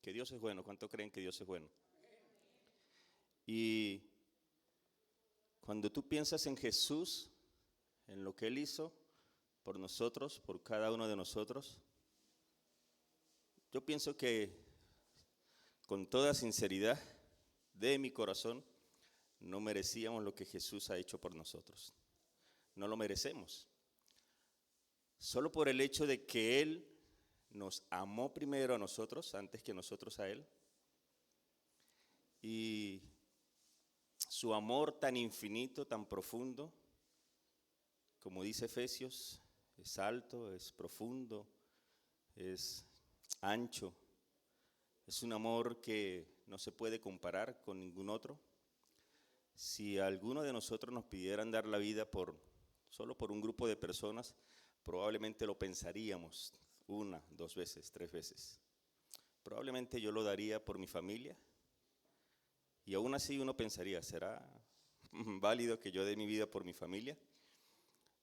que Dios es bueno. ¿Cuánto creen que Dios es bueno? Y cuando tú piensas en Jesús, en lo que Él hizo por nosotros, por cada uno de nosotros, yo pienso que con toda sinceridad de mi corazón, no merecíamos lo que Jesús ha hecho por nosotros. No lo merecemos. Solo por el hecho de que Él nos amó primero a nosotros, antes que nosotros a Él. Y su amor tan infinito, tan profundo, como dice Efesios, es alto, es profundo, es ancho. Es un amor que no se puede comparar con ningún otro. Si alguno de nosotros nos pidieran dar la vida solo por un grupo de personas, probablemente lo pensaríamos 1, 2 veces, 3 veces. Probablemente yo lo daría por mi familia. Y aún así uno pensaría, ¿será válido que yo dé mi vida por mi familia?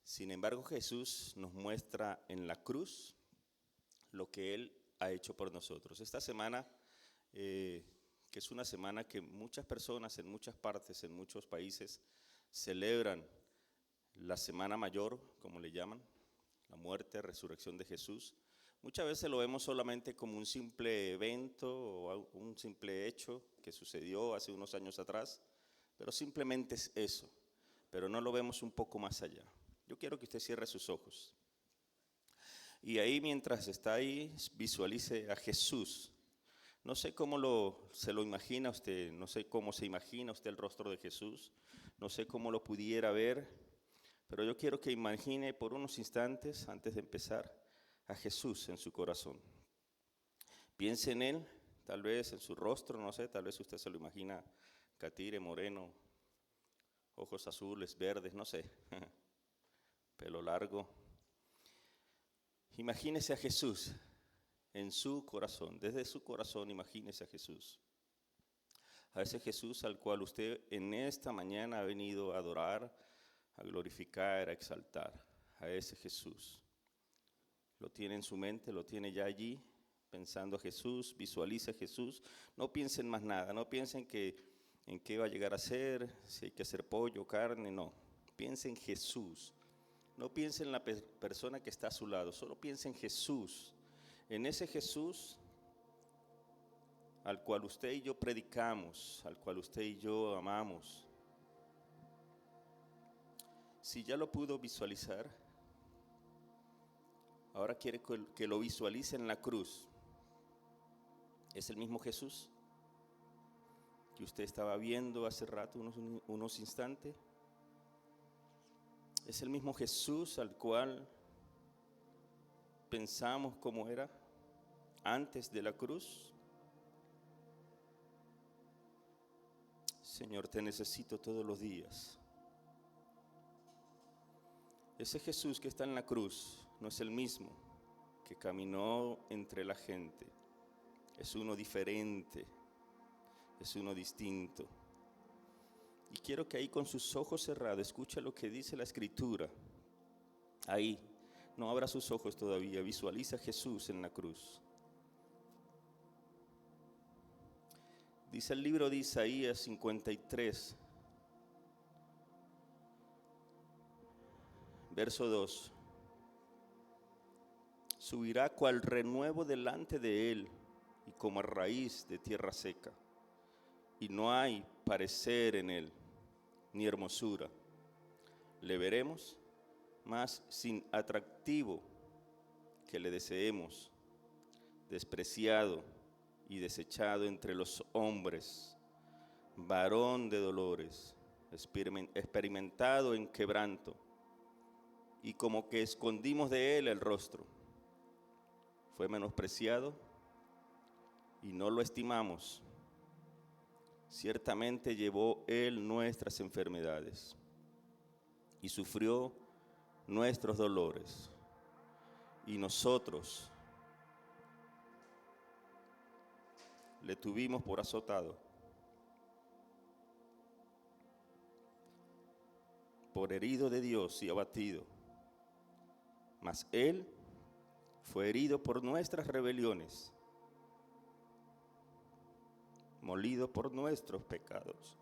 Sin embargo, Jesús nos muestra en la cruz lo que Él ha hecho por nosotros. Esta semana, que es una semana que muchas personas en muchas partes, en muchos países, celebran la Semana Mayor, como le llaman, la muerte, resurrección de Jesús. Muchas veces lo vemos solamente como un simple evento o un simple hecho que sucedió hace unos años atrás, pero simplemente es eso, pero no lo vemos un poco más allá. Yo quiero que usted cierre sus ojos. Y ahí, mientras está ahí, visualice a Jesús. No sé cómo se lo imagina usted, no sé cómo se imagina usted el rostro de Jesús, no sé cómo lo pudiera ver, pero yo quiero que imagine por unos instantes, antes de empezar, a Jesús en su corazón. Piense en Él, tal vez en su rostro, no sé, tal vez usted se lo imagina catire, moreno, ojos azules, verdes, no sé, pelo largo. Imagínese a Jesús en su corazón, desde su corazón imagínese a Jesús. A ese Jesús al cual usted en esta mañana ha venido a adorar, a glorificar, a exaltar. A ese Jesús. Lo tiene en su mente, lo tiene ya allí, pensando a Jesús, visualice a Jesús. No piensen más nada, no piensen en qué va a llegar a ser, si hay que hacer pollo, carne, no. Piense en Jesús. No piense en la persona que está a su lado, solo piense en Jesús. En ese Jesús al cual usted y yo predicamos, al cual usted y yo amamos. Si ya lo pudo visualizar, ahora quiere que lo visualice en la cruz. ¿Es el mismo Jesús que usted estaba viendo hace rato, unos instantes? ¿Es el mismo Jesús al cual pensamos cómo era antes de la cruz? Señor, te necesito todos los días. Ese Jesús que está en la cruz no es el mismo que caminó entre la gente. Es uno diferente, es uno distinto. Y quiero que ahí con sus ojos cerrados escuche lo que dice la Escritura. Ahí, no abra sus ojos todavía, visualiza a Jesús en la cruz. Dice el libro de Isaías 53, verso 2. Subirá cual renuevo delante de él y como a raíz de tierra seca. Y no hay parecer en él, ni hermosura. Le veremos, mas sin atractivo que le deseemos, despreciado y desechado entre los hombres, varón de dolores, experimentado en quebranto, y como que escondimos de él el rostro. Fue menospreciado y no lo estimamos. Ciertamente llevó él nuestras enfermedades y sufrió nuestros dolores, y nosotros le tuvimos por azotado, por herido de Dios y abatido. Mas él fue herido por nuestras rebeliones, molido por nuestros pecados.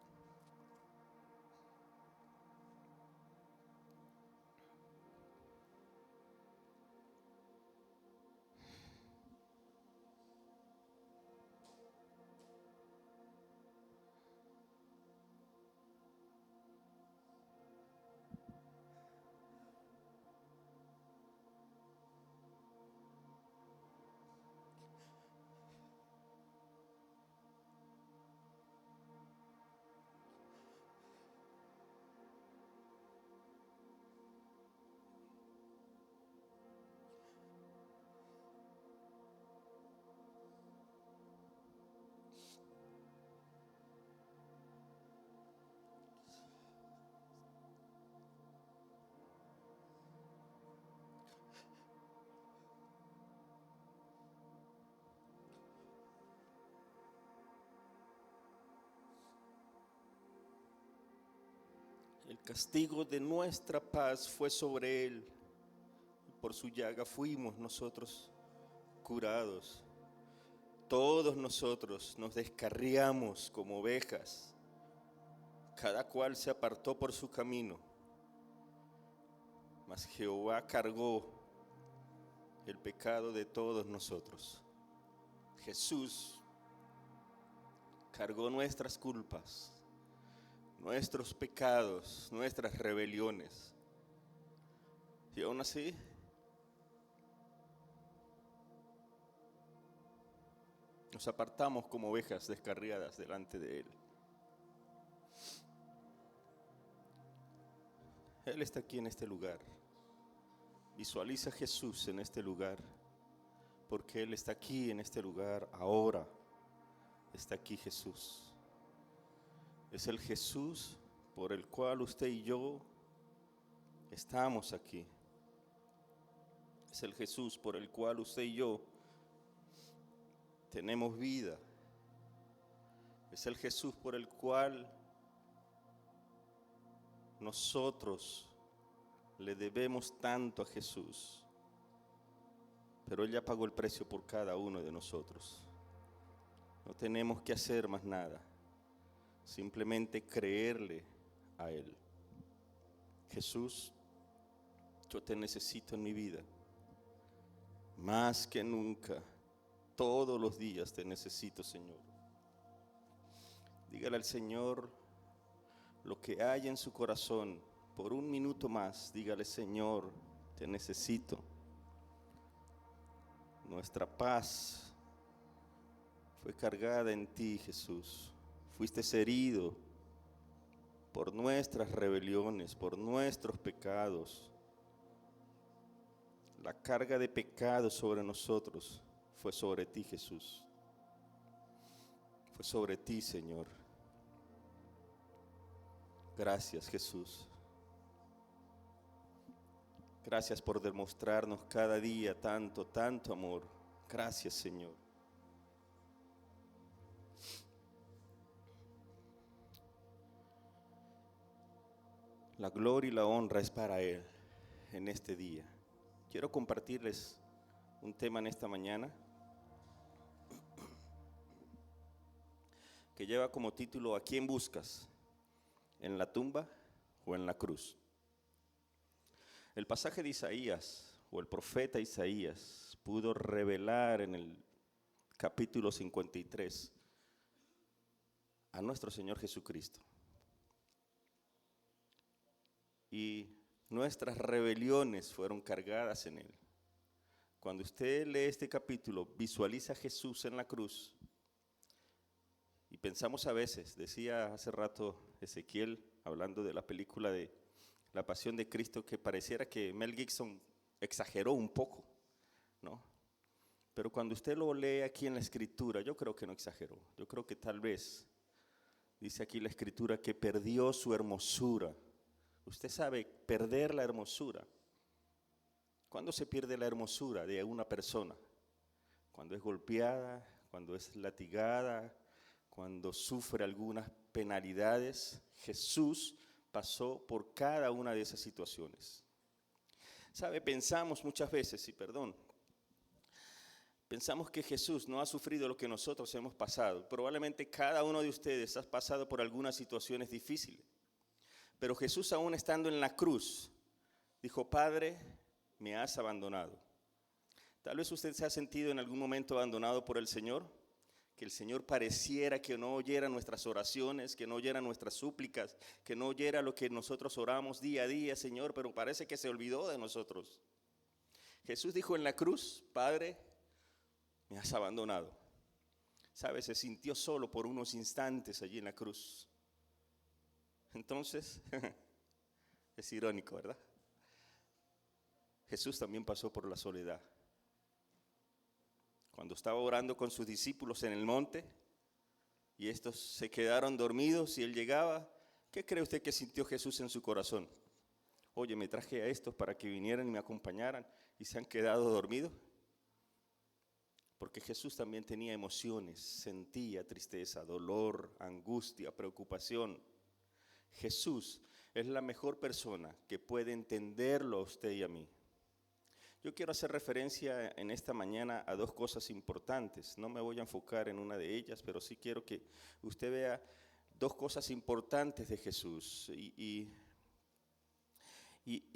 El castigo de nuestra paz fue sobre él. Por su llaga fuimos nosotros curados. Todos nosotros nos descarriamos como ovejas. Cada cual se apartó por su camino. Mas Jehová cargó el pecado de todos nosotros. Jesús cargó nuestras culpas, nuestros pecados, nuestras rebeliones. Y aún así, nos apartamos como ovejas descarriadas delante de Él. Él está aquí en este lugar. Visualiza a Jesús en este lugar, porque Él está aquí en este lugar ahora. Está aquí Jesús. Es el Jesús por el cual usted y yo estamos aquí. Es el Jesús por el cual usted y yo tenemos vida. Es el Jesús por el cual nosotros le debemos tanto a Jesús. Pero Él ya pagó el precio por cada uno de nosotros. No tenemos que hacer más nada. Simplemente creerle a Él. Jesús, yo te necesito en mi vida. Más que nunca. Todos los días te necesito, Señor. Dígale al Señor lo que hay en su corazón. Por un minuto más, dígale: Señor, te necesito. Nuestra paz fue cargada en ti, Jesús. Fuiste herido por nuestras rebeliones, por nuestros pecados. La carga de pecado sobre nosotros fue sobre ti, Jesús. Fue sobre ti, Señor. Gracias, Jesús. Gracias por demostrarnos cada día tanto, tanto amor. Gracias, Señor. La gloria y la honra es para Él en este día. Quiero compartirles un tema en esta mañana que lleva como título: ¿a quién buscas? ¿En la tumba o en la cruz? El pasaje de Isaías, o el profeta Isaías, pudo revelar en el capítulo 53 a nuestro Señor Jesucristo. Y nuestras rebeliones fueron cargadas en Él. Cuando usted lee este capítulo, visualiza a Jesús en la cruz. Y pensamos a veces, decía hace rato Ezequiel, hablando de la película de La Pasión de Cristo, que pareciera que Mel Gibson exageró un poco, ¿no? Pero cuando usted lo lee aquí en la Escritura, yo creo que no exageró. Yo creo que tal vez, dice aquí la Escritura, que perdió su hermosura. Usted sabe, perder la hermosura. ¿Cuándo se pierde la hermosura de una persona? Cuando es golpeada, cuando es latigada, cuando sufre algunas penalidades. Jesús pasó por cada una de esas situaciones. ¿Sabe? Pensamos muchas veces, y perdón, pensamos que Jesús no ha sufrido lo que nosotros hemos pasado. Probablemente cada uno de ustedes ha pasado por algunas situaciones difíciles. Pero Jesús, aún estando en la cruz, dijo: Padre, me has abandonado. Tal vez usted se ha sentido en algún momento abandonado por el Señor, que el Señor pareciera que no oyera nuestras oraciones, que no oyera nuestras súplicas, que no oyera lo que nosotros oramos día a día, Señor, pero parece que se olvidó de nosotros. Jesús dijo en la cruz: Padre, me has abandonado. ¿Sabe? Se sintió solo por unos instantes allí en la cruz. Entonces, es irónico, ¿verdad? Jesús también pasó por la soledad. Cuando estaba orando con sus discípulos en el monte y estos se quedaron dormidos y él llegaba, ¿qué cree usted que sintió Jesús en su corazón? Oye, me traje a estos para que vinieran y me acompañaran y se han quedado dormidos. Porque Jesús también tenía emociones, sentía tristeza, dolor, angustia, preocupación. Jesús es la mejor persona que puede entenderlo a usted y a mí. Yo quiero hacer referencia en esta mañana a dos cosas importantes. No me voy a enfocar en una de ellas, pero sí quiero que usted vea dos cosas importantes de Jesús. Y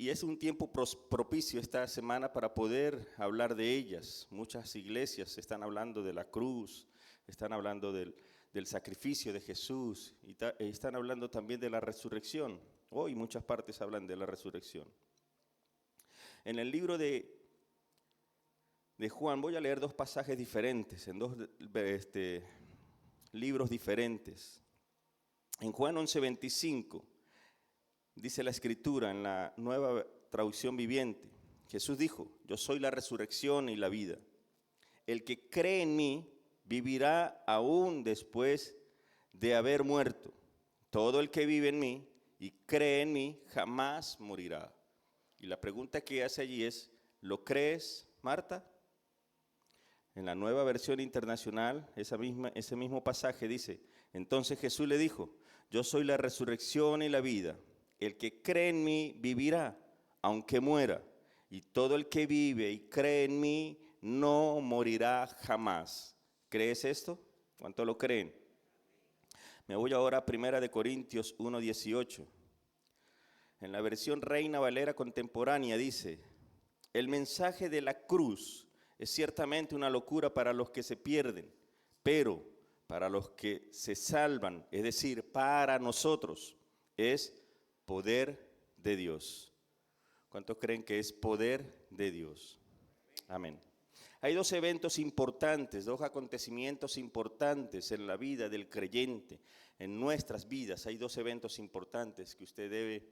es un tiempo propicio esta semana para poder hablar de ellas. Muchas iglesias están hablando de la cruz, están hablando del sacrificio de Jesús y están hablando también de la resurrección. Hoy muchas partes hablan de la resurrección. En el libro de Juan voy a leer dos pasajes diferentes, en dos libros diferentes. En Juan 11:25 dice la Escritura en la Nueva Traducción Viviente: Jesús dijo: yo soy la resurrección y la vida. El que cree en mí vivirá aún después de haber muerto. Todo el que vive en mí y cree en mí jamás morirá. Y la pregunta que hace allí es: ¿lo crees, Marta? En la Nueva Versión Internacional, ese mismo pasaje dice: entonces Jesús le dijo: yo soy la resurrección y la vida. El que cree en mí vivirá, aunque muera. Y todo el que vive y cree en mí no morirá jamás. ¿Crees esto? ¿Cuánto lo creen? Me voy ahora a 1 Corintios 1:18. En la versión Reina Valera contemporánea dice: el mensaje de la cruz es ciertamente una locura para los que se pierden, pero para los que se salvan, es decir, para nosotros, es poder de Dios. ¿Cuántos creen que es poder de Dios? Amén. Hay dos eventos importantes, dos acontecimientos importantes en la vida del creyente, en nuestras vidas. Hay dos eventos importantes que usted debe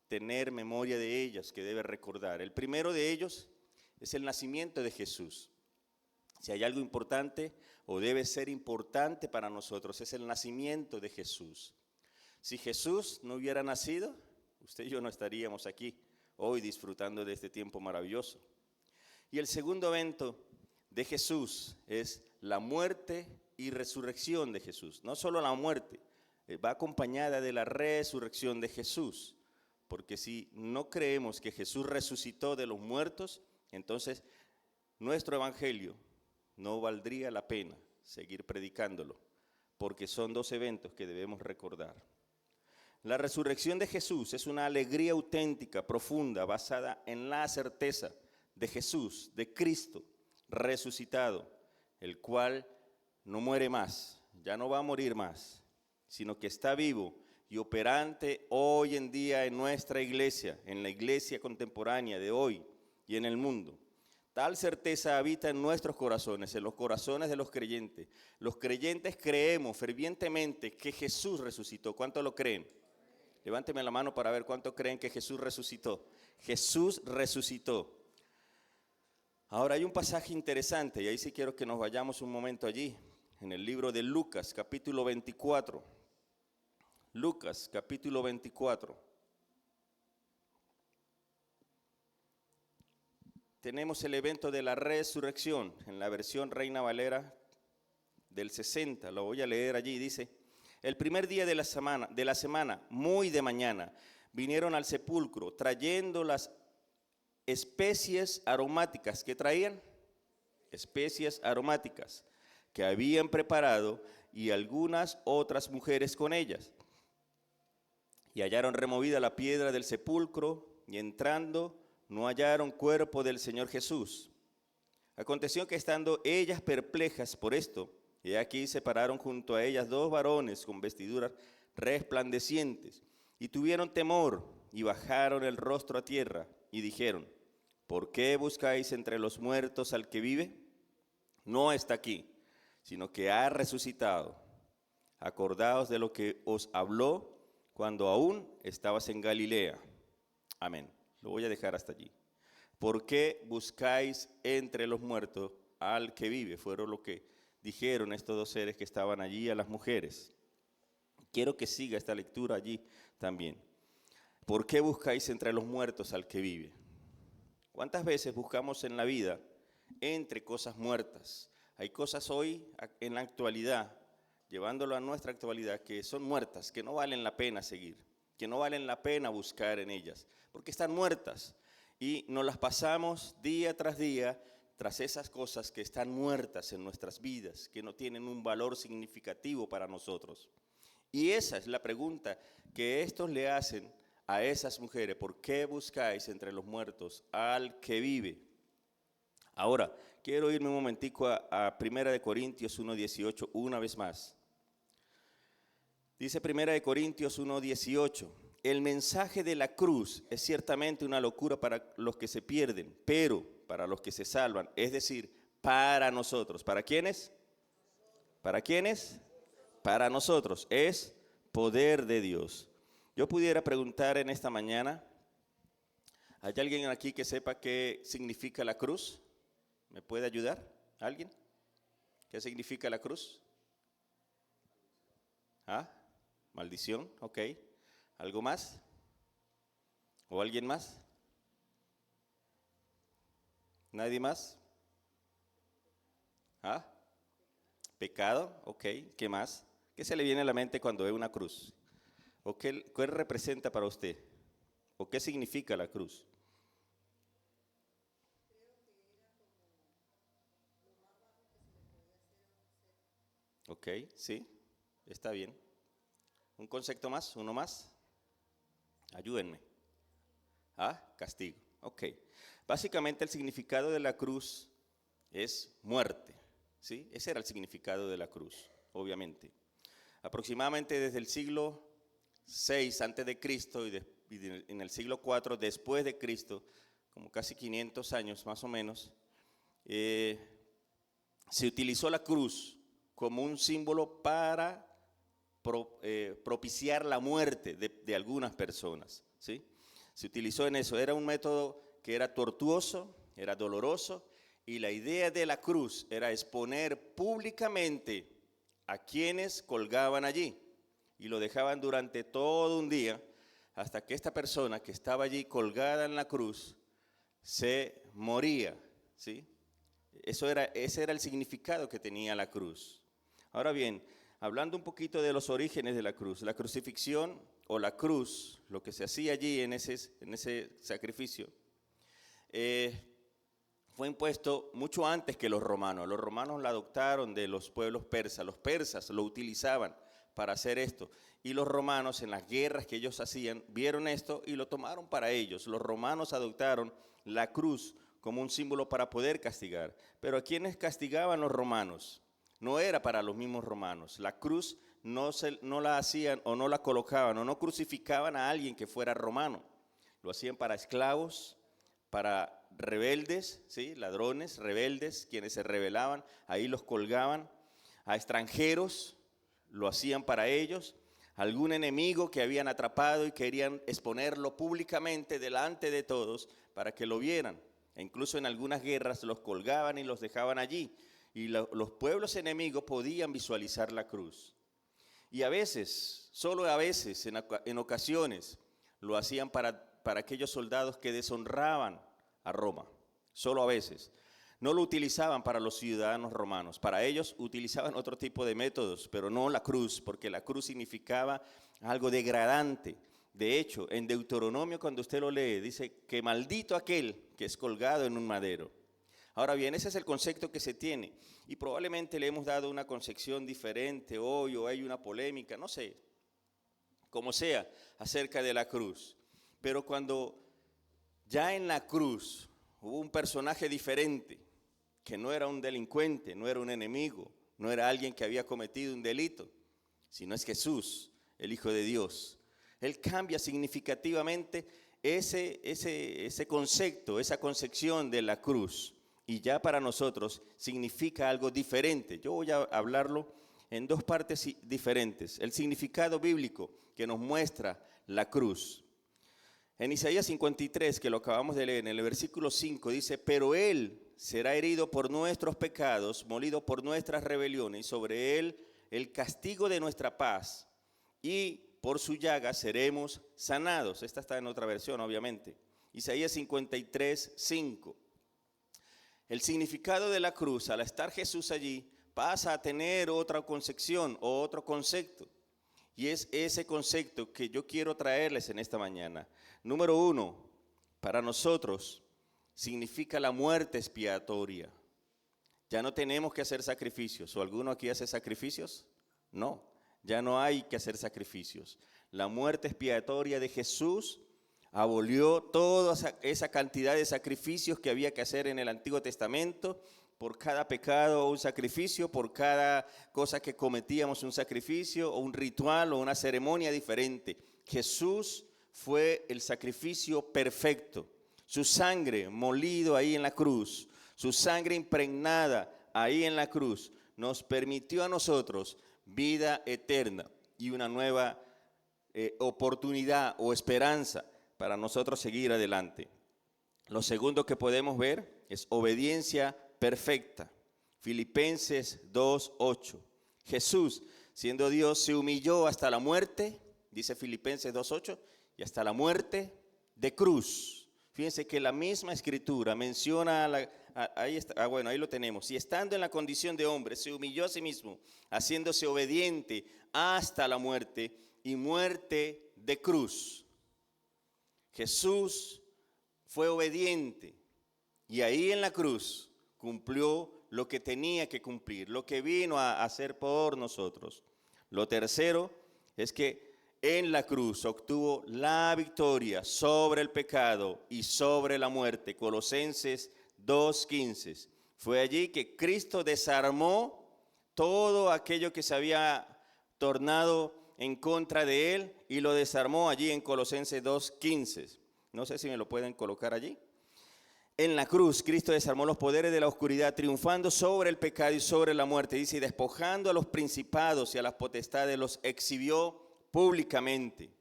tener memoria de ellas, que debe recordar. El primero de ellos es el nacimiento de Jesús. Si hay algo importante o debe ser importante para nosotros, es el nacimiento de Jesús. Si Jesús no hubiera nacido, usted y yo no estaríamos aquí hoy disfrutando de este tiempo maravilloso. Y el segundo evento de Jesús es la muerte y resurrección de Jesús. No solo la muerte, va acompañada de la resurrección de Jesús. Porque si no creemos que Jesús resucitó de los muertos, entonces nuestro evangelio no valdría la pena seguir predicándolo, porque son dos eventos que debemos recordar. La resurrección de Jesús es una alegría auténtica, profunda, basada en la certeza de Jesús, de Cristo resucitado, el cual no muere más, ya no va a morir más, sino que está vivo y operante hoy en día en nuestra iglesia, en la iglesia contemporánea de hoy y en el mundo. Tal certeza habita en nuestros corazones, en los corazones de los creyentes. Los creyentes creemos fervientemente que Jesús resucitó. ¿Cuánto lo creen? Levánteme la mano para ver cuánto creen que Jesús resucitó. Jesús resucitó. Ahora hay un pasaje interesante y ahí sí quiero que nos vayamos un momento allí, en el libro de Lucas, capítulo 24. Lucas, capítulo 24. Tenemos el evento de la resurrección en la versión Reina Valera del 60. Lo voy a leer allí. Dice: el primer día de la semana, muy de mañana, vinieron al sepulcro trayendo las especies aromáticas que traían. especias aromáticas que habían preparado y algunas otras mujeres con ellas. Y hallaron removida la piedra del sepulcro y entrando no hallaron cuerpo del Señor Jesús. Aconteció que estando ellas perplejas por esto, y aquí se pararon junto a ellas dos varones con vestiduras resplandecientes, y tuvieron temor, y bajaron el rostro a tierra, y dijeron: ¿por qué buscáis entre los muertos al que vive? No está aquí, sino que ha resucitado. Acordaos de lo que os habló cuando aún estabas en Galilea. Amén. Lo voy a dejar hasta allí. ¿Por qué buscáis entre los muertos al que vive? Fueron lo que dijeron estos dos seres que estaban allí a las mujeres. Quiero que siga esta lectura allí también. ¿Por qué buscáis entre los muertos al que vive? ¿Cuántas veces buscamos en la vida entre cosas muertas? Hay cosas hoy, en la actualidad, llevándolo a nuestra actualidad, que son muertas, que no valen la pena seguir, que no valen la pena buscar en ellas, porque están muertas. Y nos las pasamos día tras día tras esas cosas que están muertas en nuestras vidas, que no tienen un valor significativo para nosotros. Y esa es la pregunta que estos le hacen a esas mujeres: ¿por qué buscáis entre los muertos al que vive? Ahora, quiero irme un momentico a 1 Corintios 1:18 una vez más. Dice 1 Corintios 1:18, el mensaje de la cruz es ciertamente una locura para los que se pierden, pero para los que se salvan, es decir, para nosotros. ¿Para quiénes? ¿Para quiénes? Para nosotros. Es poder de Dios. Yo pudiera preguntar en esta mañana, ¿hay alguien aquí que sepa qué significa la cruz? ¿Me puede ayudar? ¿Alguien? ¿Qué significa la cruz? ¿Ah? Maldición, ok. ¿Algo más? ¿O alguien más? ¿Nadie más? ¿Ah? Pecado, ok. ¿Qué más? ¿Qué se le viene a la mente cuando ve una cruz? ¿O qué representa para usted? ¿O qué significa la cruz? Ok, sí, está bien. ¿Un concepto más? ¿Uno más? Ayúdenme. Ah, castigo. Ok. Básicamente el significado de la cruz es muerte. ¿Sí? Ese era el significado de la cruz, obviamente. Aproximadamente desde el siglo VI antes de Cristo y en el siglo IV después de Cristo, como casi 500 años más o menos, se utilizó la cruz como un símbolo para propiciar la muerte de algunas personas, ¿sí? Se utilizó en eso, era un método que era tortuoso, era doloroso, y la idea de la cruz era exponer públicamente a quienes colgaban allí, y lo dejaban durante todo un día, hasta que esta persona que estaba allí colgada en la cruz se moría, ¿sí? Ese era el significado que tenía la cruz. Ahora bien, hablando un poquito de los orígenes de la crucifixión o la cruz, lo que se hacía allí en ese sacrificio, fue impuesto mucho antes que los romanos. Los romanos la adoptaron de los pueblos persas. Los persas lo utilizaban para hacer esto. Y los romanos, en las guerras que ellos hacían, vieron esto y lo tomaron para ellos. Los romanos adoptaron la cruz como un símbolo para poder castigar. Pero ¿a quiénes castigaban los romanos? No era para los mismos romanos. La cruz no la hacían o no la colocaban o no crucificaban a alguien que fuera romano. Lo hacían para esclavos, para rebeldes, ¿sí? Ladrones, rebeldes, quienes se rebelaban, ahí los colgaban. A extranjeros lo hacían para ellos. Algún enemigo que habían atrapado y querían exponerlo públicamente delante de todos para que lo vieran. E incluso en algunas guerras los colgaban y los dejaban allí. Y los pueblos enemigos podían visualizar la cruz. Y a veces, solo a veces, en ocasiones, lo hacían para aquellos soldados que deshonraban a Roma. Solo a veces. No lo utilizaban para los ciudadanos romanos. Para ellos utilizaban otro tipo de métodos, pero no la cruz, porque la cruz significaba algo degradante. De hecho, en Deuteronomio, cuando usted lo lee, dice que maldito aquel que es colgado en un madero. Ahora bien, ese es el concepto que se tiene y probablemente le hemos dado una concepción diferente hoy o hay una polémica, no sé, como sea, acerca de la cruz. Pero cuando ya en la cruz hubo un personaje diferente, que no era un delincuente, no era un enemigo, no era alguien que había cometido un delito, sino es Jesús, el Hijo de Dios. Él cambia significativamente ese concepto, esa concepción de la cruz. Y ya para nosotros significa algo diferente. Yo voy a hablarlo en dos partes diferentes. El significado bíblico que nos muestra la cruz. En Isaías 53, que lo acabamos de leer, en el versículo 5, dice, pero Él será herido por nuestros pecados, molido por nuestras rebeliones, y sobre Él el castigo de nuestra paz, y por su llaga seremos sanados. Esta está en otra versión, obviamente. Isaías 53, 5. El significado de la cruz, al estar Jesús allí, pasa a tener otra concepción o otro concepto. Y es ese concepto que yo quiero traerles en esta mañana. Número 1, para nosotros significa la muerte expiatoria. Ya no tenemos que hacer sacrificios. ¿O alguno aquí hace sacrificios? No, ya no hay que hacer sacrificios. La muerte expiatoria de Jesús abolió toda esa cantidad de sacrificios que había que hacer en el Antiguo Testamento. Por cada pecado un sacrificio, por cada cosa que cometíamos un sacrificio o un ritual o una ceremonia diferente. Jesús fue el sacrificio perfecto. Su sangre molido ahí en la cruz, su sangre impregnada ahí en la cruz, nos permitió a nosotros vida eterna y una nueva oportunidad o esperanza para nosotros seguir adelante. Lo segundo que podemos ver es obediencia perfecta. Filipenses 2:8. Jesús, siendo Dios, se humilló hasta la muerte, dice Filipenses 2:8, y hasta la muerte de cruz. Fíjense que la misma escritura menciona, ahí está, bueno, ahí lo tenemos. Y estando en la condición de hombre, se humilló a sí mismo, haciéndose obediente hasta la muerte y muerte de cruz. Jesús fue obediente y ahí en la cruz cumplió lo que tenía que cumplir, lo que vino a hacer por nosotros. Lo tercero es que en la cruz obtuvo la victoria sobre el pecado y sobre la muerte. Colosenses 2:15. Fue allí que Cristo desarmó todo aquello que se había tornado en contra de él y lo desarmó allí en Colosenses 2:15. No sé si me lo pueden colocar allí. En la cruz, Cristo desarmó los poderes de la oscuridad, triunfando sobre el pecado y sobre la muerte. Dice, y despojando a los principados y a las potestades, los exhibió públicamente.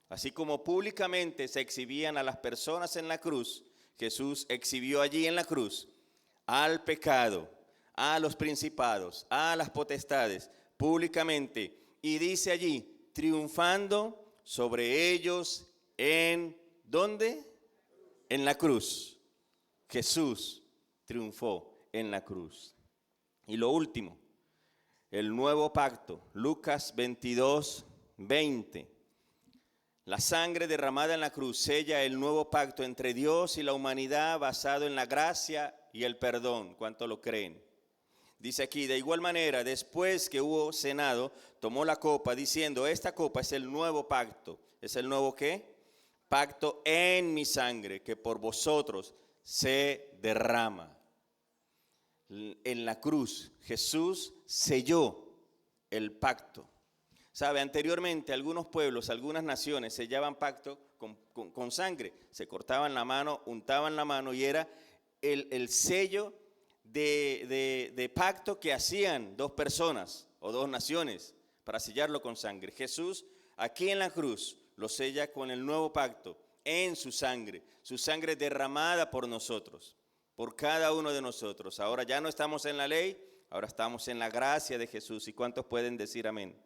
Así como públicamente se exhibían a las personas en la cruz, Jesús exhibió allí en la cruz al pecado, a los principados, a las potestades, públicamente. Y dice allí, triunfando sobre ellos en, ¿dónde? En la cruz. Jesús triunfó en la cruz. Y lo último, el nuevo pacto, Lucas 22:20. La sangre derramada en la cruz sella el nuevo pacto entre Dios y la humanidad basado en la gracia y el perdón. ¿Cuánto lo creen? Dice aquí, de igual manera, después que hubo cenado, tomó la copa diciendo, esta copa es el nuevo pacto. ¿Es el nuevo qué? Pacto en mi sangre, que por vosotros se derrama. En la cruz Jesús selló el pacto. Sabe, anteriormente algunos pueblos, algunas naciones sellaban pacto con sangre. Se cortaban la mano, untaban la mano y era el sello de pacto que hacían dos personas o dos naciones para sellarlo con sangre. Jesús aquí en la cruz lo sella con el nuevo pacto en su sangre derramada por nosotros, por cada uno de nosotros. Ahora ya no estamos en la ley, ahora estamos en la gracia de Jesús. ¿Y cuántos pueden decir amén?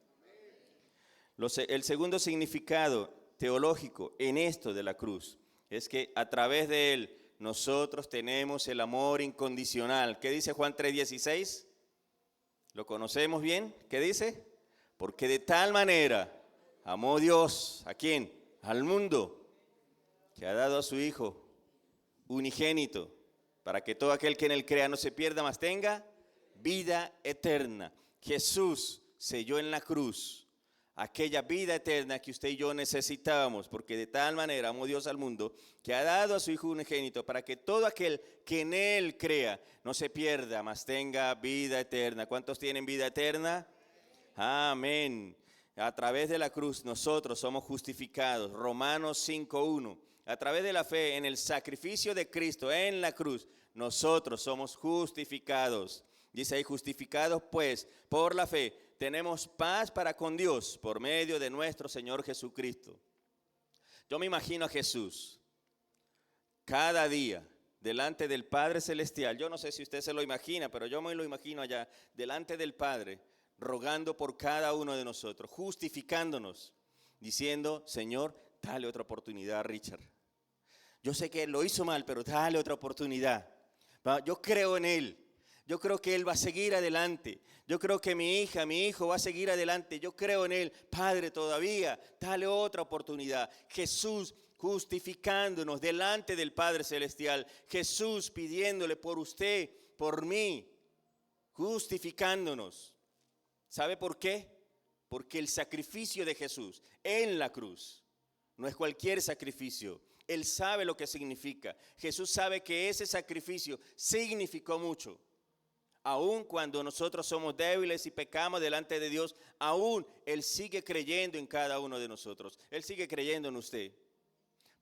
El segundo significado teológico en esto de la cruz es que a través de él nosotros tenemos el amor incondicional. ¿Qué dice Juan 3:16? ¿Lo conocemos bien? ¿Qué dice? Porque de tal manera amó Dios, ¿a quién? Al mundo, que ha dado a su Hijo unigénito, para que todo aquel que en él crea no se pierda, mas tenga vida eterna. Jesús selló en la cruz aquella vida eterna que usted y yo necesitábamos, porque de tal manera amó Dios al mundo que ha dado a su Hijo unigénito para que todo aquel que en él crea no se pierda, mas tenga vida eterna. ¿Cuántos tienen vida eterna? Amén. A través de la cruz nosotros somos justificados. Romanos 5:1. A través de la fe en el sacrificio de Cristo en la cruz, nosotros somos justificados. Dice ahí, justificados pues por la fe, tenemos paz para con Dios por medio de nuestro Señor Jesucristo. Yo me imagino a Jesús cada día delante del Padre Celestial. Yo no sé si usted se lo imagina, pero yo me lo imagino allá, delante del Padre, rogando por cada uno de nosotros, justificándonos, diciendo, Señor, dale otra oportunidad a Richard. Yo sé que lo hizo mal, pero dale otra oportunidad. Yo creo en él. Yo creo que él va a seguir adelante. Yo creo que mi hija, mi hijo va a seguir adelante. Yo creo en él. Padre, todavía, dale otra oportunidad. Jesús justificándonos delante del Padre Celestial. Jesús pidiéndole por usted, por mí, justificándonos. ¿Sabe por qué? Porque el sacrificio de Jesús en la cruz no es cualquier sacrificio. Él sabe lo que significa. Jesús sabe que ese sacrificio significó mucho. Aun cuando nosotros somos débiles y pecamos delante de Dios, aún Él sigue creyendo en cada uno de nosotros. Él sigue creyendo en usted.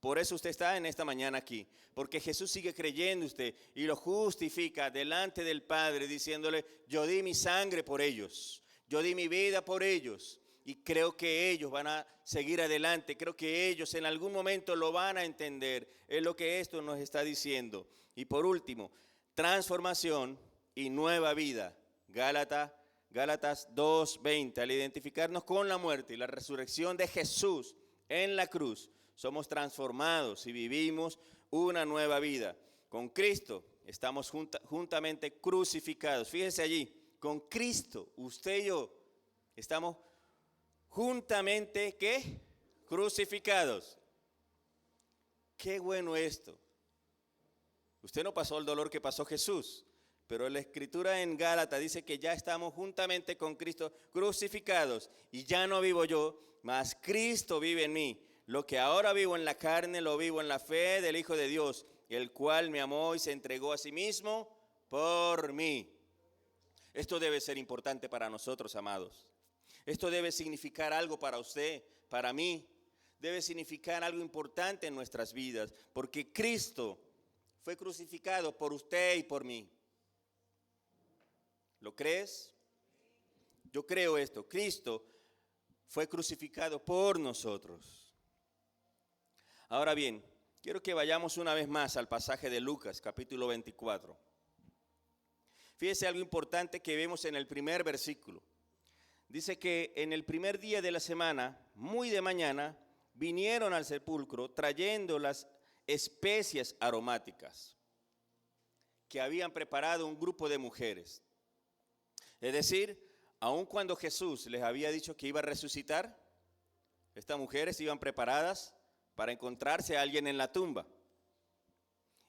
Por eso usted está en esta mañana aquí, porque Jesús sigue creyendo en usted y lo justifica delante del Padre diciéndole, yo di mi sangre por ellos, yo di mi vida por ellos y creo que ellos van a seguir adelante, creo que ellos en algún momento lo van a entender, es lo que esto nos está diciendo. Y por último, transformación y nueva vida. Gálatas 2:20, al identificarnos con la muerte y la resurrección de Jesús en la cruz, somos transformados y vivimos una nueva vida. Con Cristo estamos juntamente crucificados. Fíjese allí, con Cristo, usted y yo estamos juntamente, ¿qué? Crucificados. Qué bueno esto. Usted no pasó el dolor que pasó Jesús, pero la escritura en Gálatas dice que ya estamos juntamente con Cristo crucificados y ya no vivo yo, mas Cristo vive en mí. Lo que ahora vivo en la carne, lo vivo en la fe del Hijo de Dios, el cual me amó y se entregó a sí mismo por mí. Esto debe ser importante para nosotros, amados. Esto debe significar algo para usted, para mí. Debe significar algo importante en nuestras vidas, porque Cristo fue crucificado por usted y por mí. ¿Lo crees? Yo creo esto. Cristo fue crucificado por nosotros. Ahora bien, quiero que vayamos una vez más al pasaje de Lucas, capítulo 24. Fíjese algo importante que vemos en el primer versículo. Dice que en el primer día de la semana, muy de mañana, vinieron al sepulcro trayendo las especias aromáticas que habían preparado un grupo de mujeres. Es decir, aun cuando Jesús les había dicho que iba a resucitar, estas mujeres iban preparadas para encontrarse a alguien en la tumba.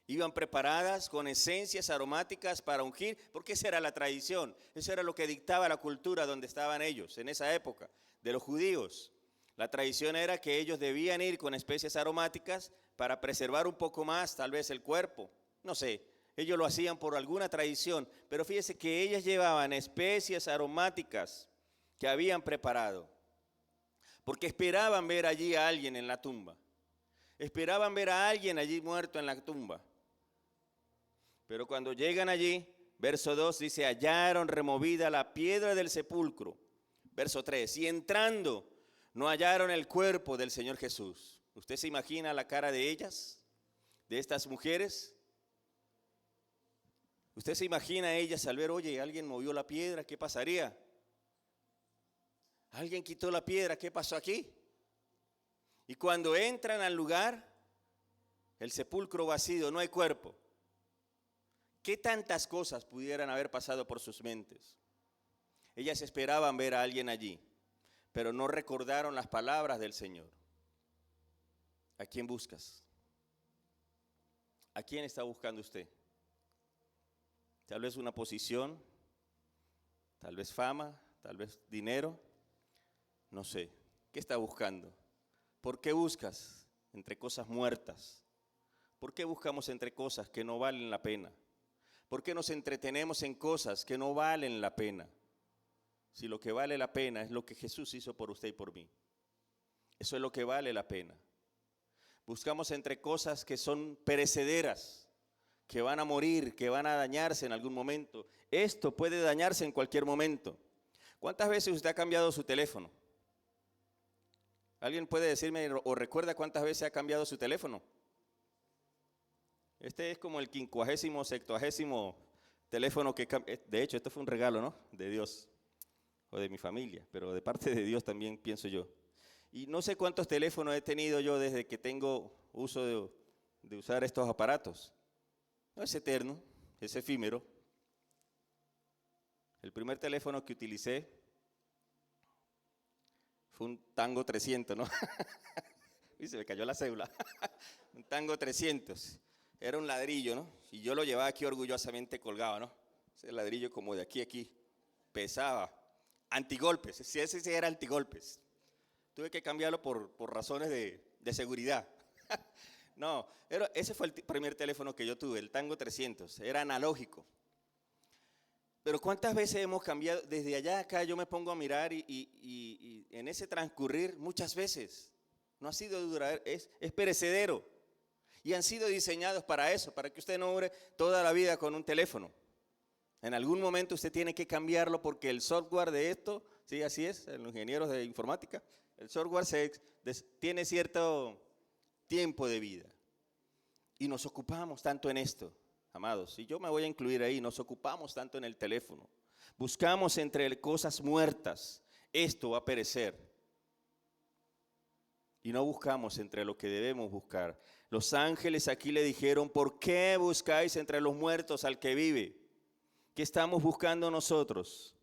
Iban preparadas con esencias aromáticas para ungir, porque esa era la tradición, eso era lo que dictaba la cultura donde estaban ellos en esa época, de los judíos. La tradición era que ellos debían ir con especias aromáticas para preservar un poco más tal vez el cuerpo, no sé, ellos lo hacían por alguna tradición, pero fíjese que ellas llevaban especias aromáticas que habían preparado, porque esperaban ver allí a alguien en la tumba. Esperaban ver a alguien allí muerto en la tumba. Pero cuando llegan allí, verso 2 dice, hallaron removida la piedra del sepulcro. Verso 3, y entrando, no hallaron el cuerpo del Señor Jesús. ¿Usted se imagina la cara de ellas, de estas mujeres? ¿Usted se imagina a ellas al ver, oye, alguien movió la piedra, qué pasaría? ¿Alguien quitó la piedra, qué pasó aquí? Y cuando entran al lugar, el sepulcro vacío, no hay cuerpo. ¿Qué tantas cosas pudieran haber pasado por sus mentes? Ellas esperaban ver a alguien allí, pero no recordaron las palabras del Señor. ¿A quién buscas? ¿A quién está buscando usted? tal vez una posición, tal vez fama, tal vez dinero, no sé. ¿Qué está buscando? ¿Por qué buscas entre cosas muertas? ¿Por qué buscamos entre cosas que no valen la pena? ¿Por qué nos entretenemos en cosas que no valen la pena? Si lo que vale la pena es lo que Jesús hizo por usted y por mí. Eso es lo que vale la pena. Buscamos entre cosas que son perecederas, que van a morir, que van a dañarse en algún momento. Esto puede dañarse en cualquier momento. ¿Cuántas veces usted ha cambiado su teléfono? ¿Alguien puede decirme o recuerda cuántas veces ha cambiado su teléfono? Este es como el 50º, 70º teléfono que cambia. De hecho, esto fue un regalo, ¿no? De Dios o de mi familia, pero de parte de Dios también pienso yo. Y no sé cuántos teléfonos he tenido yo desde que tengo uso de usar estos aparatos. No es eterno, es efímero. El primer teléfono que utilicé fue un Tango 300, ¿no? Y se me cayó la cédula. Un Tango 300. Era un ladrillo, ¿no? Y yo lo llevaba aquí orgullosamente colgado, ¿no? Ese ladrillo como de aquí a aquí. Pesaba. Antigolpes. Ese sí era antigolpes. Tuve que cambiarlo por razones de seguridad. No, ese fue el primer teléfono que yo tuve, el Tango 300. Era analógico. Pero ¿cuántas veces hemos cambiado? Desde allá acá yo me pongo a mirar y en ese transcurrir muchas veces. No ha sido duradero, es perecedero. Y han sido diseñados para eso, para que usted no dure toda la vida con un teléfono. En algún momento usted tiene que cambiarlo porque el software de esto, sí, así es, los ingenieros de informática, el software tiene cierto tiempo de vida. Y nos ocupamos tanto en esto, amados, y yo me voy a incluir ahí, nos ocupamos tanto en el teléfono. Buscamos entre cosas muertas, esto va a perecer. Y no buscamos entre lo que debemos buscar. Los ángeles aquí le dijeron, ¿por qué buscáis entre los muertos al que vive? ¿Qué estamos buscando nosotros?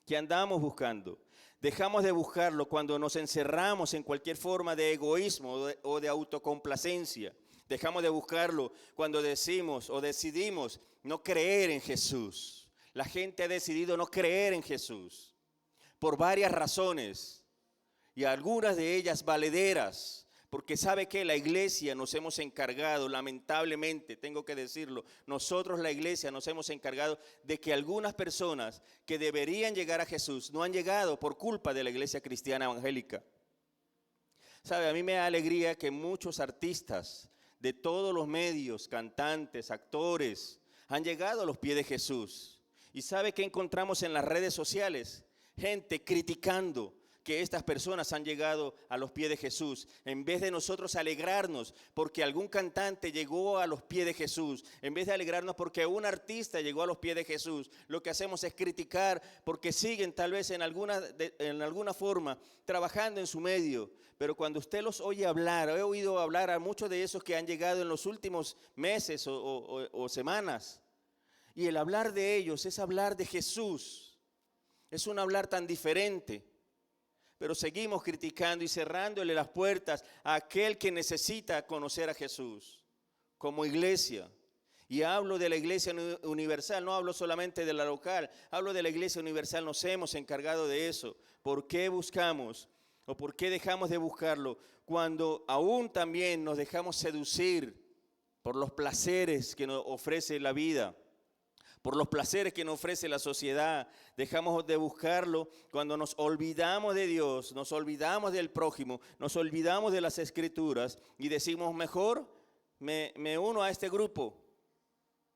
¿Qué andamos buscando? Dejamos de buscarlo cuando nos encerramos en cualquier forma de egoísmo o de autocomplacencia. Dejamos de buscarlo cuando decimos o decidimos no creer en Jesús. La gente ha decidido no creer en Jesús por varias razones. Y algunas de ellas valederas, porque sabe que la iglesia nos hemos encargado, lamentablemente, tengo que decirlo, nosotros la iglesia nos hemos encargado de que algunas personas que deberían llegar a Jesús no han llegado por culpa de la iglesia cristiana evangélica. Sabe, a mí me da alegría que muchos artistas de todos los medios, cantantes, actores, han llegado a los pies de Jesús. ¿Y sabe qué encontramos en las redes sociales? Gente criticando que estas personas han llegado a los pies de Jesús. En vez de nosotros alegrarnos porque algún cantante llegó a los pies de Jesús, en vez de alegrarnos porque un artista llegó a los pies de Jesús, lo que hacemos es criticar porque siguen tal vez en alguna forma trabajando en su medio. Pero cuando usted los oye hablar, he oído hablar a muchos de esos que han llegado en los últimos meses o semanas, y el hablar de ellos es hablar de Jesús. Es un hablar tan diferente. Pero seguimos criticando y cerrándole las puertas a aquel que necesita conocer a Jesús como iglesia. Y hablo de la iglesia universal, no hablo solamente de la local, hablo de la iglesia universal, nos hemos encargado de eso. ¿Por qué buscamos o por qué dejamos de buscarlo cuando aún también nos dejamos seducir por los placeres que nos ofrece la vida? Por los placeres que nos ofrece la sociedad, dejamos de buscarlo cuando nos olvidamos de Dios, nos olvidamos del prójimo, nos olvidamos de las Escrituras y decimos, mejor me uno a este grupo,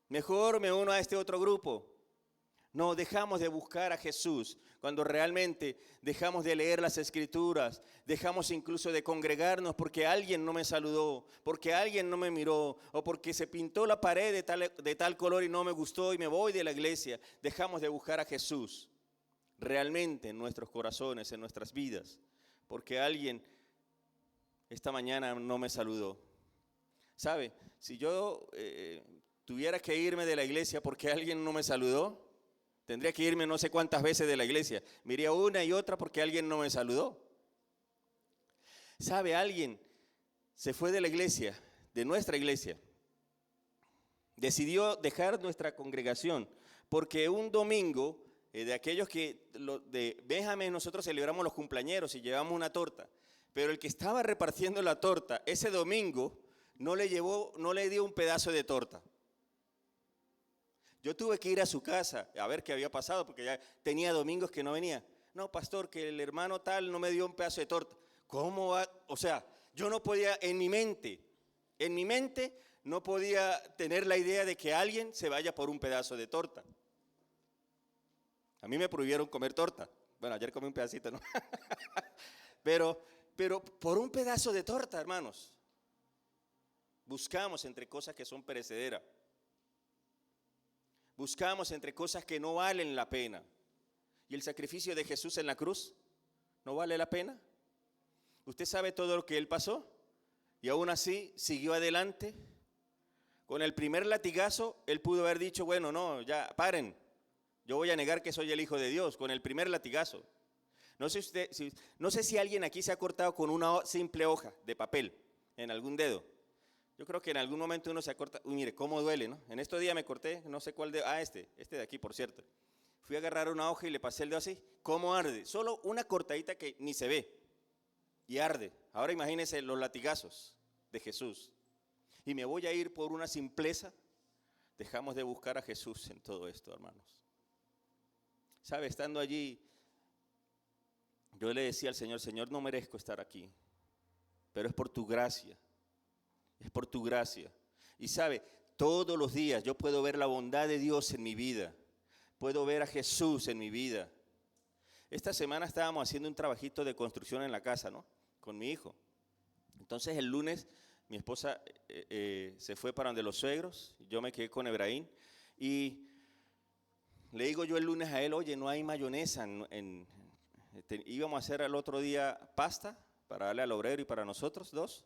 mejor me uno a este otro grupo. No, dejamos de buscar a Jesús cuando realmente dejamos de leer las Escrituras, dejamos incluso de congregarnos porque alguien no me saludó, porque alguien no me miró, o porque se pintó la pared de tal color y no me gustó y me voy de la iglesia. Dejamos de buscar a Jesús realmente en nuestros corazones, en nuestras vidas, porque alguien esta mañana no me saludó. ¿Sabe? Si yo tuviera que irme de la iglesia porque alguien no me saludó, tendría que irme no sé cuántas veces de la iglesia. Me iría una y otra porque alguien no me saludó. ¿Sabe? Alguien se fue de la iglesia, de nuestra iglesia. Decidió dejar nuestra congregación Porque un domingo, de aquellos de Benjamín, nosotros celebramos los cumpleañeros y llevamos una torta. Pero el que estaba repartiendo la torta ese domingo no le dio un pedazo de torta. Yo tuve que ir a su casa a ver qué había pasado, porque ya tenía domingos que no venía. No, pastor, que el hermano tal no me dio un pedazo de torta. ¿Cómo va? O sea, yo no podía, en mi mente no podía tener la idea de que alguien se vaya por un pedazo de torta. A mí me prohibieron comer torta. Bueno, ayer comí un pedacito, ¿no? Pero por un pedazo de torta, hermanos. Buscamos entre cosas que son perecederas. Buscamos entre cosas que no valen la pena. ¿Y el sacrificio de Jesús en la cruz no vale la pena? ¿Usted sabe todo lo que Él pasó? Y aún así siguió adelante. Con el primer latigazo, Él pudo haber dicho, bueno, no, ya, paren. Yo voy a negar que soy el Hijo de Dios, con el primer latigazo. No sé si alguien aquí se ha cortado con una simple hoja de papel en algún dedo. Yo creo que en algún momento uno se ha cortado. Uy, mire, cómo duele, ¿no? En estos días me corté, no sé cuál dedo. Este de aquí, por cierto. Fui a agarrar una hoja y le pasé el dedo así. ¿Cómo arde? Solo una cortadita que ni se ve. Y arde. Ahora imagínense los latigazos de Jesús. Y me voy a ir por una simpleza. Dejamos de buscar a Jesús en todo esto, hermanos. ¿Sabe? Estando allí, yo le decía al Señor, Señor, no merezco estar aquí. Pero es por tu gracia. Es por tu gracia. Y sabe, todos los días yo puedo ver la bondad de Dios en mi vida. Puedo ver a Jesús en mi vida. Esta semana estábamos haciendo un trabajito de construcción en la casa, ¿no? Con mi hijo. Entonces el lunes mi esposa se fue para donde los suegros. Yo me quedé con Efraín. Y le digo yo el lunes a él, oye, no hay mayonesa. Íbamos a hacer al otro día pasta para darle al obrero y para nosotros dos.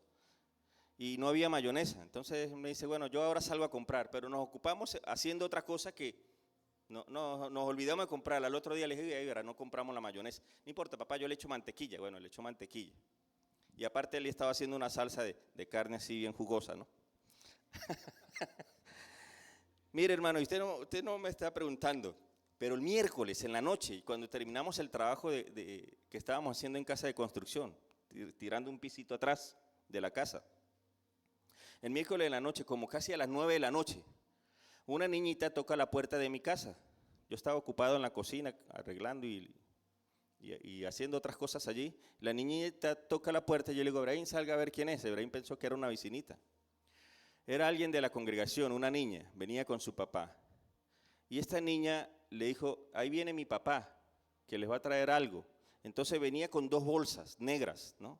Y no había mayonesa. Entonces me dice, bueno, yo ahora salgo a comprar, pero nos ocupamos haciendo otra cosa que nos olvidamos de comprarla. Al otro día le dije, verá, no compramos la mayonesa. No importa, papá, yo le echo mantequilla. Bueno, le echo mantequilla. Y aparte él estaba haciendo una salsa de carne así bien jugosa, ¿no? Mire, hermano, usted no me está preguntando, pero el miércoles en la noche, cuando terminamos el trabajo que estábamos haciendo en casa de construcción, tirando un pisito atrás de la casa, el miércoles en la noche, como casi a las 9 de la noche, una niñita toca la puerta de mi casa. Yo estaba ocupado en la cocina arreglando y haciendo otras cosas allí. La niñita toca la puerta y yo le digo, Efraín, salga a ver quién es. Efraín pensó que era una vecinita. Era alguien de la congregación, una niña, venía con su papá. Y esta niña le dijo, ahí viene mi papá, que les va a traer algo. Entonces venía con 2 bolsas negras, ¿no?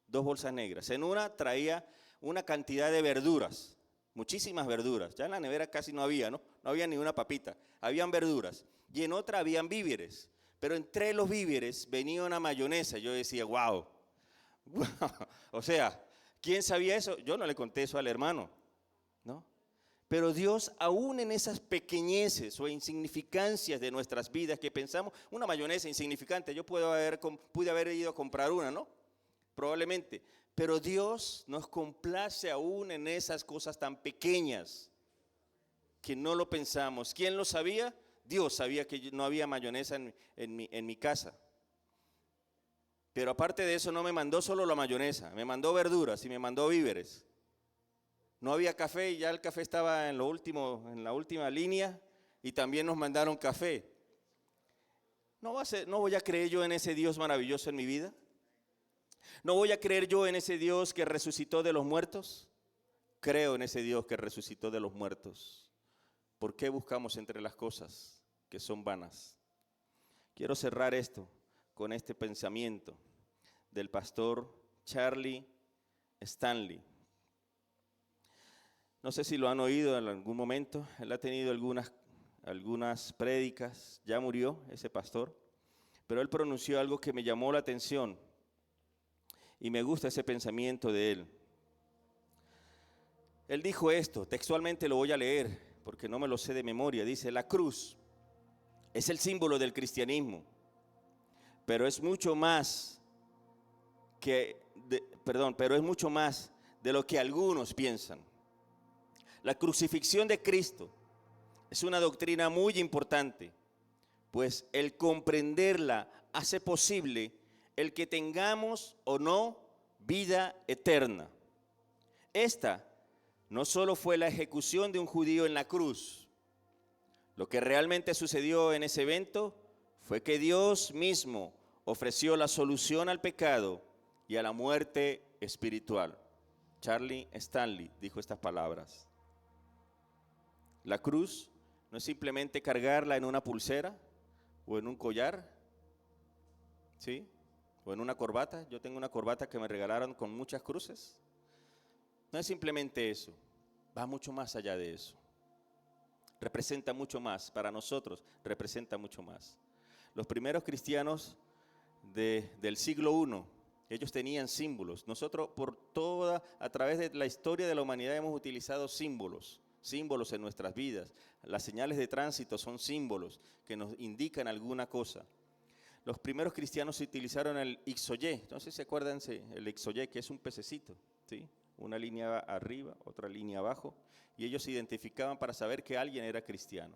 2 bolsas negras. En una traía una cantidad de verduras, muchísimas verduras. Ya en la nevera casi no había, ¿no? No había ni una papita, habían verduras. Y en otra habían víveres, pero entre los víveres venía una mayonesa. Yo decía, wow. O sea, ¿quién sabía eso? Yo no le conté eso al hermano, ¿no? Pero Dios, aún en esas pequeñeces o insignificancias de nuestras vidas que pensamos, una mayonesa insignificante, yo pude haber ido a comprar una, ¿no? Probablemente. Pero Dios nos complace aún en esas cosas tan pequeñas que no lo pensamos. ¿Quién lo sabía? Dios sabía que no había mayonesa en mi casa. Pero aparte de eso no me mandó solo la mayonesa, me mandó verduras y me mandó víveres. No había café y ya el café estaba en la última línea y también nos mandaron café. ¿No voy a creer yo en ese Dios maravilloso en mi vida? ¿No voy a creer yo en ese Dios que resucitó de los muertos? Creo en ese Dios que resucitó de los muertos. ¿Por qué buscamos entre las cosas que son vanas? Quiero cerrar esto con este pensamiento del pastor Charlie Stanley. No sé si lo han oído en algún momento. Él ha tenido algunas prédicas. Ya murió ese pastor. Pero él pronunció algo que me llamó la atención. Y me gusta ese pensamiento de él. Él dijo esto, textualmente lo voy a leer, porque no me lo sé de memoria. Dice, la cruz es el símbolo del cristianismo, pero es mucho más de lo que algunos piensan. La crucifixión de Cristo Es una doctrina muy importante, pues el comprenderla hace posible el que tengamos o no vida eterna. Esta no solo fue la ejecución de un judío en la cruz. Lo que realmente sucedió en ese evento fue que Dios mismo ofreció la solución al pecado y a la muerte espiritual. Charlie Stanley dijo estas palabras: la cruz no es simplemente cargarla en una pulsera o en un collar, ¿sí? O en una corbata. Yo tengo una corbata que me regalaron con muchas cruces. No es simplemente eso, va mucho más allá de eso. Representa mucho más, para nosotros representa mucho más. Los primeros cristianos del siglo I, ellos tenían símbolos. Nosotros a través de la historia de la humanidad hemos utilizado símbolos en nuestras vidas. Las señales de tránsito son símbolos que nos indican alguna cosa. Los primeros cristianos utilizaron el ixoyé. No sé si se acuerdan el ixoyé, que es un pececito, ¿sí? Una línea arriba, otra línea abajo, y ellos se identificaban para saber que alguien era cristiano.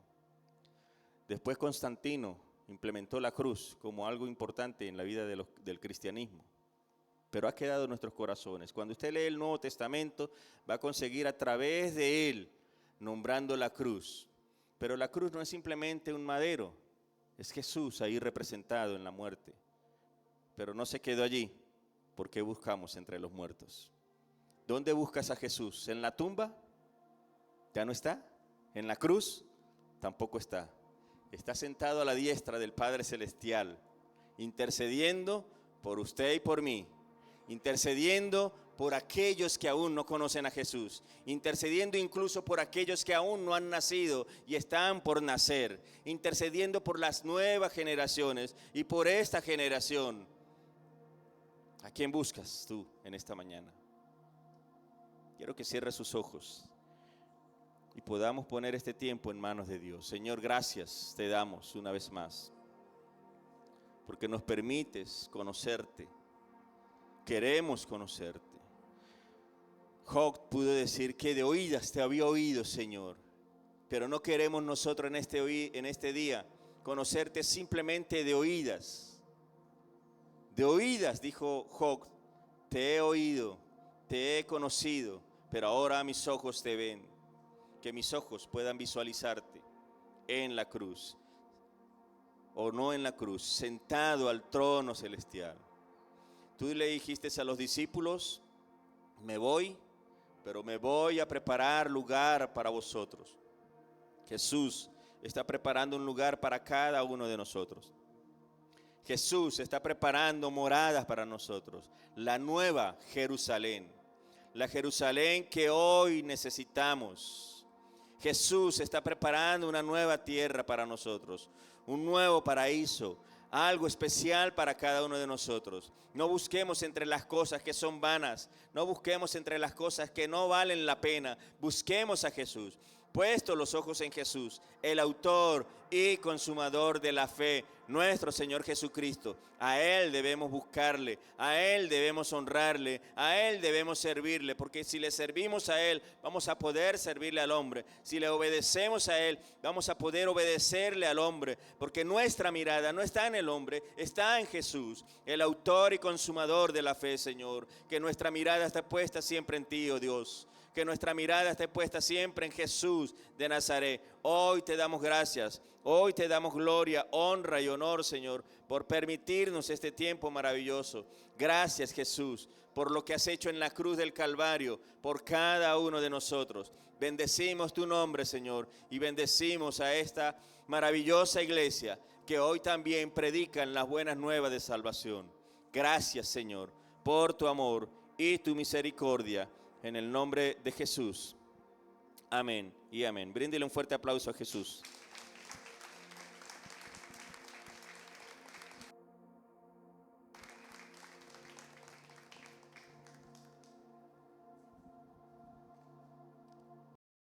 Después Constantino implementó la cruz como algo importante en la vida del cristianismo, pero ha quedado en nuestros corazones. Cuando usted lee el Nuevo Testamento, va a conseguir a través de él nombrando la cruz. Pero la cruz no es simplemente un madero, es Jesús ahí representado en la muerte. Pero no se quedó allí. ¿Por qué buscamos entre los muertos? ¿Dónde buscas a Jesús? ¿En la tumba? ¿Ya no está? ¿En la cruz? Tampoco está. Está sentado a la diestra del Padre Celestial, intercediendo por usted y por mí, intercediendo por aquellos que aún no conocen a Jesús, intercediendo incluso por aquellos que aún no han nacido y están por nacer, intercediendo por las nuevas generaciones y por esta generación. ¿A quién buscas tú en esta mañana? Quiero que cierre sus ojos y podamos poner este tiempo en manos de Dios. Señor, gracias te damos una vez más, porque nos permites conocerte. Queremos conocerte. Job pudo decir que de oídas te había oído, Señor, pero no queremos nosotros en este día conocerte simplemente de oídas. De oídas, dijo Job, te he oído, te he conocido, pero ahora mis ojos te ven. Que mis ojos puedan visualizarte en la cruz, o no en la cruz, sentado al trono celestial. Tú le dijiste a los discípulos, me voy, pero me voy a preparar lugar para vosotros. Jesús está preparando un lugar para cada uno de nosotros. Jesús está preparando moradas para nosotros. La nueva Jerusalén, la Jerusalén que hoy necesitamos. Jesús está preparando una nueva tierra para nosotros, un nuevo paraíso, algo especial para cada uno de nosotros. No busquemos entre las cosas que son vanas, no busquemos entre las cosas que no valen la pena, busquemos a Jesús. Puesto los ojos en Jesús, el autor y consumador de la fe, nuestro Señor Jesucristo. A Él debemos buscarle, a Él debemos honrarle, a Él debemos servirle, porque si le servimos a Él, vamos a poder servirle al hombre. Si le obedecemos a Él, vamos a poder obedecerle al hombre, porque nuestra mirada no está en el hombre, está en Jesús, el autor y consumador de la fe, Señor. Que nuestra mirada esté puesta siempre en ti, oh Dios. Que nuestra mirada esté puesta siempre en Jesús de Nazaret. Hoy te damos gracias, hoy te damos gloria, honra y honor, Señor, por permitirnos este tiempo maravilloso. Gracias, Jesús, por lo que has hecho en la cruz del Calvario, por cada uno de nosotros. Bendecimos tu nombre, Señor, y bendecimos a esta maravillosa iglesia que hoy también predican las buenas nuevas de salvación. Gracias, Señor, por tu amor y tu misericordia. En el nombre de Jesús. Amén y amén. Bríndele un fuerte aplauso a Jesús.